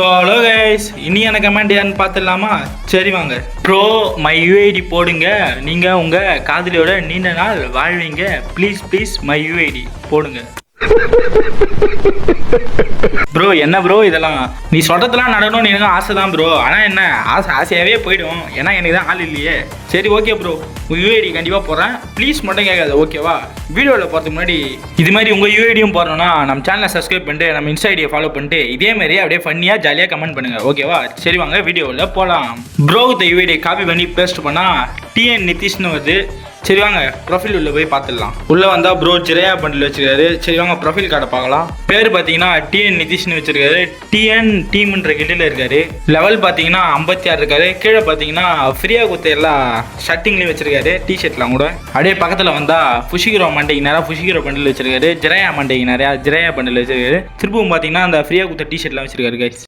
So hello guys, இனியான comment யாருன்னு பார்த்துடலாமா? சரி வாங்க. ப்ரோ மை யூஐடி போடுங்க, நீங்கள் உங்கள் காதலியோட நீண்ட நாள் வாழ்வீங்க. ப்ளீஸ் ப்ளீஸ் மை யூஐடி போடுங்க. ப்ரோ என்ன ப்ரோ இதெல்லாம்? நீ சொல்கிறதெல்லாம் நடக்கணும்னு எனக்கு ஆசை தான் ப்ரோ. ஆனால் என்ன ஆசையாகவே போயிடும், ஏன்னா எனக்கு தான் ஆள் இல்லையே. சரி ஓகே ப்ரோ, உங்கள் யூஐடி கண்டிப்பாக போடுறேன். ப்ளீஸ் மட்டும் கேட்காது, ஓகேவா? வீடியோவில் போகிறதுக்கு முன்னாடி இது மாதிரி உங்கள் யூஐடியும் போடணும்னா நம்ம சேனலை சப்ஸ்கிரைப் பண்ணிட்டு நம்ம இன்ஸ்டா ஐடியை ஃபாலோ பண்ணிட்டு இதேமாரி அப்படியே ஃபன்னியாக ஜாலியாக கமெண்ட் பண்ணுங்கள், ஓகேவா? சரி வாங்க வீடியோவில் போகலாம். ப்ரோ இந்த யூஐடியை காப்பி பண்ணி பேஸ்ட் பண்ணால் டிஎன் நிதிஷ்னு வருது. சரி வாங்க ப்ரொஃபைல் உள்ள போய் பார்த்துடலாம். உள்ளே வந்தால் ப்ரோ ஜிரையா பண்டில் வச்சிருக்காரு. சரி வாங்க ப்ரொஃபைல் கார்டை பார்க்கலாம். பேர் பார்த்தீங்கன்னா டிஎன் நிதிஷ்னு வச்சிருக்காரு. டிஎன் டீம்ன்ற கிட்டில் இருக்காரு. லெவல் பார்த்தீங்கன்னா 56 இருக்காரு. கீழே பார்த்தீங்கன்னா ஃப்ரீயாக கொடுத்த எல்லா ஷர்ட்டிங்லையும் வச்சிருக்காரு, டிஷர்ட்லாம் கூட. அப்படியே பக்கத்தில் வந்தால் புஷிகிரோ மண்டைக்கு நிறையா புஷிகிரோ பண்டில் வச்சிருக்காரு. ஜிரையா மண்டைக்கு நிறையா ஜிரையா பண்டில் வச்சிருக்காரு. திரும்பவும் பார்த்தீங்கன்னா அந்த ஃப்ரீயாக கொடுத்த டிஷர்ட்லாம் வச்சிருக்காரு கைஸ்.